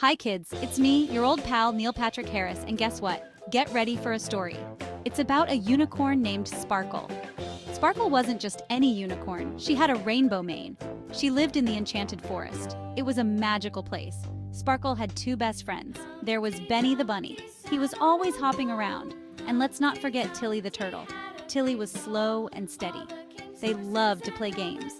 Hi kids, it's me, your old pal Neil Patrick Harris, and guess what? Get ready for a story. It's about a unicorn named Sparkle. Sparkle wasn't just any unicorn, she had a rainbow mane. She lived in the Enchanted Forest. It was a magical place. Sparkle had two best friends. There was Benny the bunny. He was always hopping around. And let's not forget Tilly the turtle. Tilly was slow and steady. They loved to play games.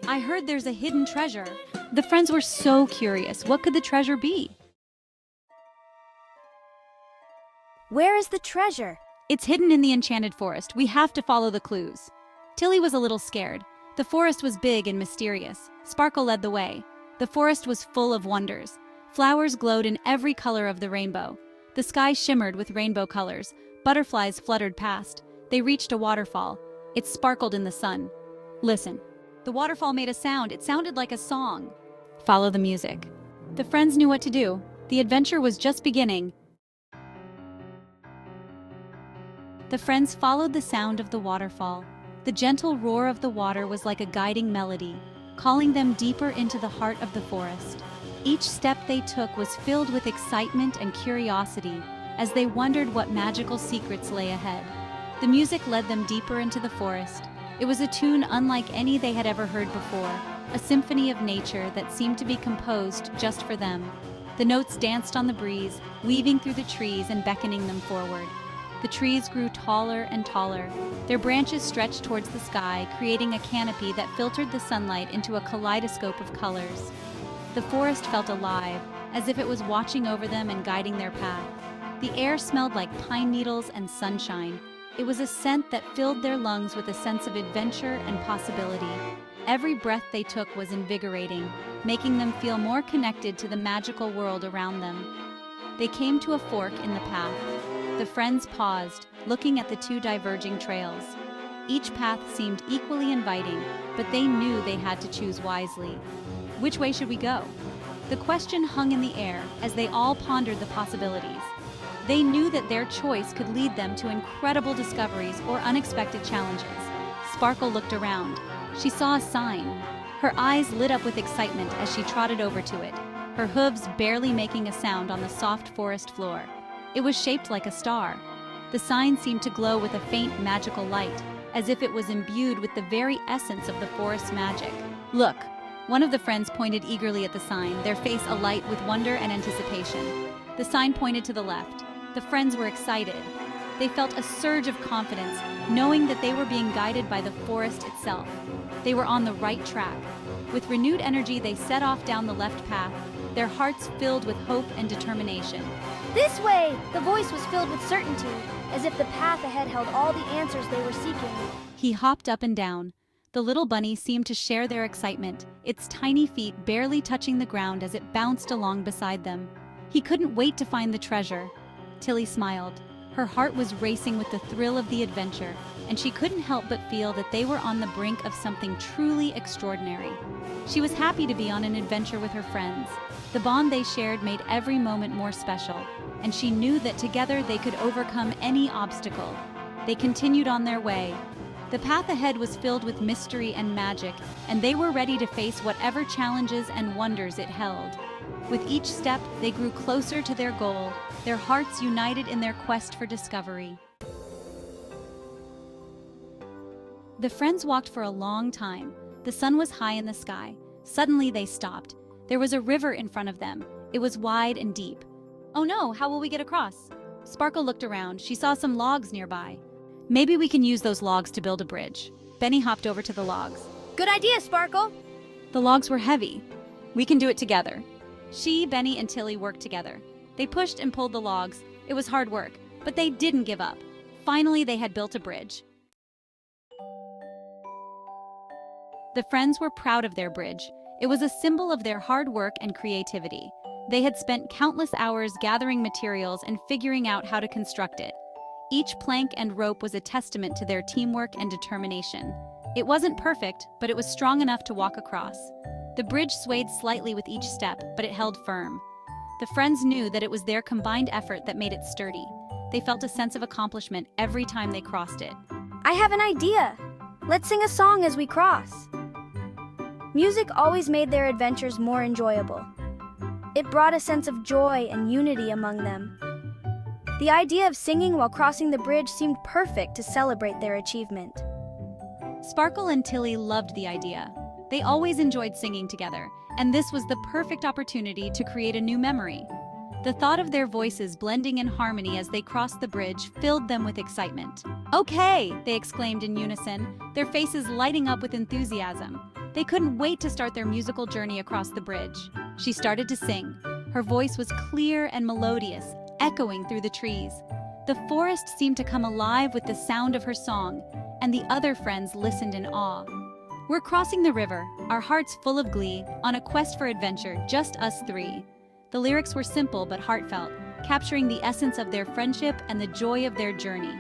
I heard there's a hidden treasure. The friends were so curious. What could the treasure be? Where is the treasure? It's hidden in the Enchanted Forest. We have to follow the clues. Tilly was a little scared. The forest was big and mysterious. Sparkle led the way. The forest was full of wonders. Flowers glowed in every color of the rainbow. The sky shimmered with rainbow colors. Butterflies fluttered past. They reached a waterfall. It sparkled in the sun. Listen. The waterfall made a sound. It sounded like a song. Follow the music. The friends knew what to do. The adventure was just beginning. The friends followed the sound of the waterfall. The gentle roar of the water was like a guiding melody, calling them deeper into the heart of the forest. Each step they took was filled with excitement and curiosity as they wondered what magical secrets lay ahead. The music led them deeper into the forest. It was a tune unlike any they had ever heard before, a symphony of nature that seemed to be composed just for them. The notes danced on the breeze, weaving through the trees and beckoning them forward. The trees grew taller and taller. Their branches stretched towards the sky, creating a canopy that filtered the sunlight into a kaleidoscope of colors. The forest felt alive, as if it was watching over them and guiding their path. The air smelled like pine needles and sunshine. It was a scent that filled their lungs with a sense of adventure and possibility. Every breath they took was invigorating, making them feel more connected to the magical world around them. They came to a fork in the path. The friends paused, looking at the two diverging trails. Each path seemed equally inviting, but they knew they had to choose wisely. Which way should we go? The question hung in the air as they all pondered the possibilities. They knew that their choice could lead them to incredible discoveries or unexpected challenges. Sparkle looked around. She saw a sign. Her eyes lit up with excitement as she trotted over to it, her hooves barely making a sound on the soft forest floor. It was shaped like a star. The sign seemed to glow with a faint magical light, as if it was imbued with the very essence of the forest's magic. Look! One of the friends pointed eagerly at the sign, their face alight with wonder and anticipation. The sign pointed to the left. The friends were excited. They felt a surge of confidence, knowing that they were being guided by the forest itself. They were on the right track. With renewed energy, they set off down the left path, their hearts filled with hope and determination. This way! The voice was filled with certainty, as if the path ahead held all the answers they were seeking. He hopped up and down. The little bunny seemed to share their excitement, its tiny feet barely touching the ground as it bounced along beside them. He couldn't wait to find the treasure. Tilly smiled. Her heart was racing with the thrill of the adventure, and she couldn't help but feel that they were on the brink of something truly extraordinary. She was happy to be on an adventure with her friends. The bond they shared made every moment more special, and she knew that together they could overcome any obstacle. They continued on their way. The path ahead was filled with mystery and magic, and they were ready to face whatever challenges and wonders it held. With each step, they grew closer to their goal, their hearts united in their quest for discovery. The friends walked for a long time. The sun was high in the sky. Suddenly they stopped. There was a river in front of them. It was wide and deep. Oh no, how will we get across? Sparkle looked around. She saw some logs nearby. Maybe we can use those logs to build a bridge. Benny hopped over to the logs. Good idea, Sparkle! The logs were heavy. We can do it together. She, Benny, and Tilly worked together. They pushed and pulled the logs. It was hard work, but they didn't give up. Finally, they had built a bridge. The friends were proud of their bridge. It was a symbol of their hard work and creativity. They had spent countless hours gathering materials and figuring out how to construct it. Each plank and rope was a testament to their teamwork and determination. It wasn't perfect, but it was strong enough to walk across. The bridge swayed slightly with each step, but it held firm. The friends knew that it was their combined effort that made it sturdy. They felt a sense of accomplishment every time they crossed it. I have an idea! Let's sing a song as we cross. Music always made their adventures more enjoyable. It brought a sense of joy and unity among them. The idea of singing while crossing the bridge seemed perfect to celebrate their achievement. Sparkle and Tilly loved the idea. They always enjoyed singing together, and this was the perfect opportunity to create a new memory. The thought of their voices blending in harmony as they crossed the bridge filled them with excitement. "Okay!" they exclaimed in unison, their faces lighting up with enthusiasm. They couldn't wait to start their musical journey across the bridge. She started to sing. Her voice was clear and melodious, echoing through the trees. The forest seemed to come alive with the sound of her song, and the other friends listened in awe. "We're crossing the river, our hearts full of glee, on a quest for adventure, just us three." The lyrics were simple but heartfelt, capturing the essence of their friendship and the joy of their journey.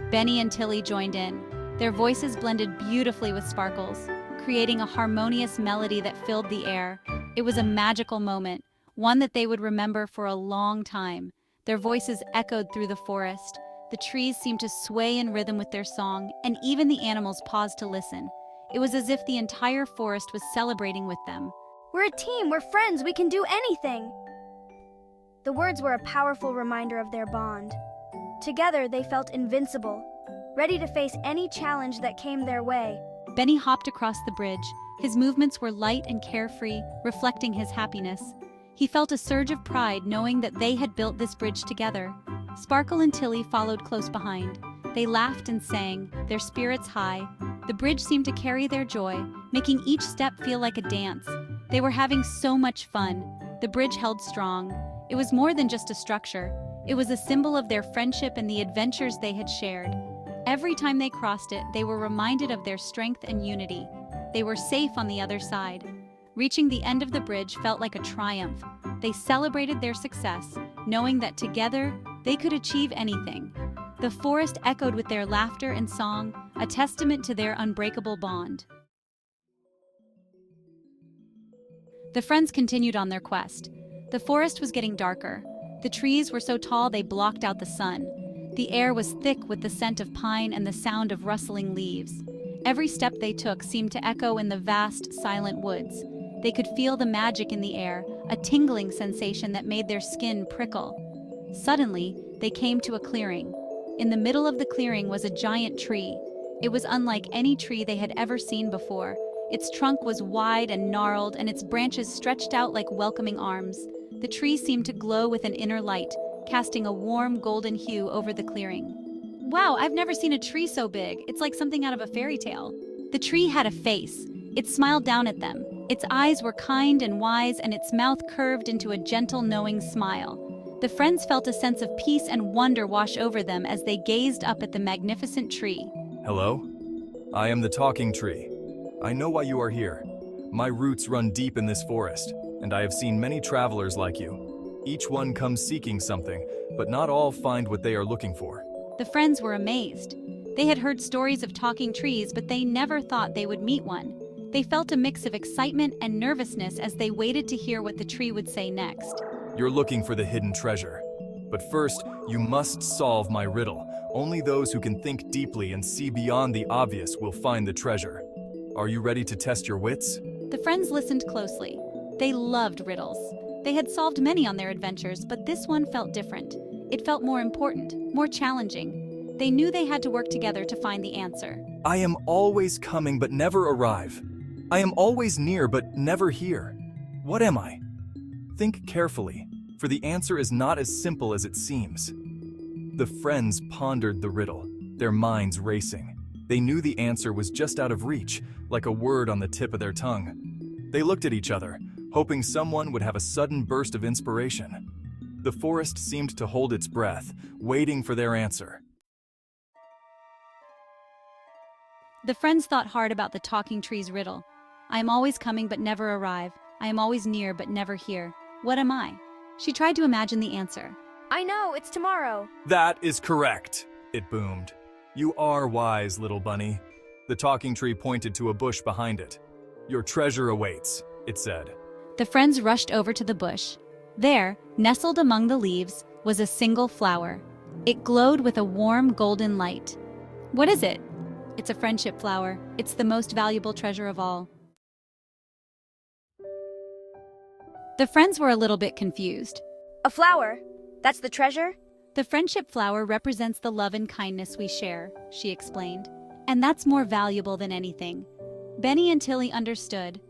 Benny and Tilly joined in. Their voices blended beautifully with Sparkle's, creating a harmonious melody that filled the air. It was a magical moment, one that they would remember for a long time. Their voices echoed through the forest. The trees seemed to sway in rhythm with their song, and even the animals paused to listen. It was as if the entire forest was celebrating with them. "We're a team, we're friends, we can do anything!" The words were a powerful reminder of their bond. Together, they felt invincible, ready to face any challenge that came their way. Benny hopped across the bridge. His movements were light and carefree, reflecting his happiness. He felt a surge of pride knowing that they had built this bridge together. Sparkle and Tilly followed close behind. They laughed and sang, their spirits high. The bridge seemed to carry their joy, making each step feel like a dance. They were having so much fun. The bridge held strong. It was more than just a structure. It was a symbol of their friendship and the adventures they had shared. Every time they crossed it, they were reminded of their strength and unity. They were safe on the other side. Reaching the end of the bridge felt like a triumph. They celebrated their success, knowing that together, they could achieve anything. The forest echoed with their laughter and song, a testament to their unbreakable bond. The friends continued on their quest. The forest was getting darker. The trees were so tall they blocked out the sun. The air was thick with the scent of pine and the sound of rustling leaves. Every step they took seemed to echo in the vast, silent woods. They could feel the magic in the air, a tingling sensation that made their skin prickle. Suddenly, they came to a clearing. In the middle of the clearing was a giant tree. It was unlike any tree they had ever seen before. Its trunk was wide and gnarled, and its branches stretched out like welcoming arms. The tree seemed to glow with an inner light, casting a warm golden hue over the clearing. "Wow, I've never seen a tree so big. It's like something out of a fairy tale." The tree had a face. It smiled down at them. Its eyes were kind and wise, and its mouth curved into a gentle, knowing smile. The friends felt a sense of peace and wonder wash over them as they gazed up at the magnificent tree. Hello? I am the talking tree. I know why you are here. My roots run deep in this forest, and I have seen many travelers like you. Each one comes seeking something, but not all find what they are looking for. The friends were amazed. They had heard stories of talking trees, but they never thought they would meet one. They felt a mix of excitement and nervousness as they waited to hear what the tree would say next. You're looking for the hidden treasure. But first, you must solve my riddle. Only those who can think deeply and see beyond the obvious will find the treasure. Are you ready to test your wits? The friends listened closely. They loved riddles. They had solved many on their adventures, but this one felt different. It felt more important, more challenging. They knew they had to work together to find the answer. I am always coming but never arrive. I am always near but never here. What am I? Think carefully, for the answer is not as simple as it seems. The friends pondered the riddle, their minds racing. They knew the answer was just out of reach, like a word on the tip of their tongue. They looked at each other, hoping someone would have a sudden burst of inspiration. The forest seemed to hold its breath, waiting for their answer. The friends thought hard about the talking tree's riddle. I am always coming but never arrive. I am always near but never here. What am I? She tried to imagine the answer. "I know, it's tomorrow." That is correct, it boomed. You are wise, little bunny. The talking tree pointed to a bush behind it. Your treasure awaits, it said. The friends rushed over to the bush. There, nestled among the leaves, was a single flower. It glowed with a warm golden light. What is it? It's a friendship flower. It's the most valuable treasure of all. The friends were a little bit confused. A flower? That's the treasure? The friendship flower represents the love and kindness we share, she explained. And that's more valuable than anything. Benny and Tilly understood.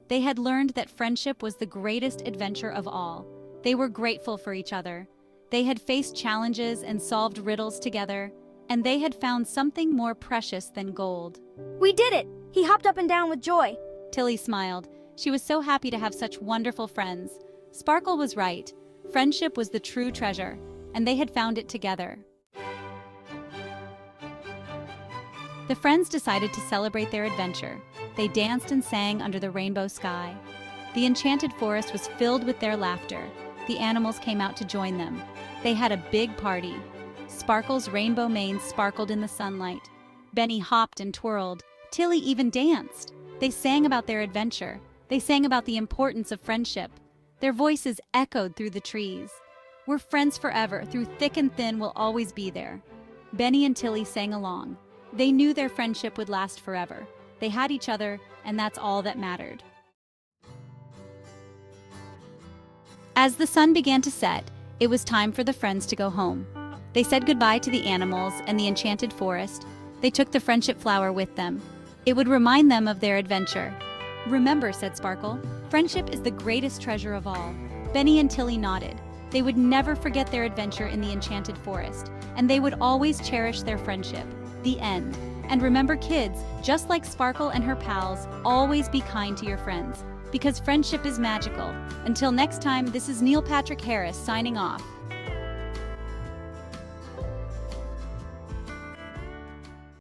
They had learned that friendship was the greatest adventure of all. They were grateful for each other. They had faced challenges and solved riddles together, and they had found something more precious than gold. We did it! He hopped up and down with joy. Tilly smiled. She was so happy to have such wonderful friends. Sparkle was right. Friendship was the true treasure, and they had found it together. The friends decided to celebrate their adventure. They danced and sang under the rainbow sky. The enchanted forest was filled with their laughter. The animals came out to join them. They had a big party. Sparkle's rainbow mane sparkled in the sunlight. Benny hopped and twirled. Tilly even danced. They sang about their adventure. They sang about the importance of friendship. Their voices echoed through the trees. We're friends forever, through thick and thin, we'll always be there. Benny and Tilly sang along. They knew their friendship would last forever. They had each other, and that's all that mattered. As the sun began to set, it was time for the friends to go home. They said goodbye to the animals and the enchanted forest. They took the friendship flower with them. It would remind them of their adventure. Remember, said Sparkle, friendship is the greatest treasure of all. Benny and Tilly nodded. They would never forget their adventure in the enchanted forest, and they would always cherish their friendship. The end. And remember, kids, just like Sparkle and her pals, always be kind to your friends, because friendship is magical. Until next time, this is Neil Patrick Harris signing off.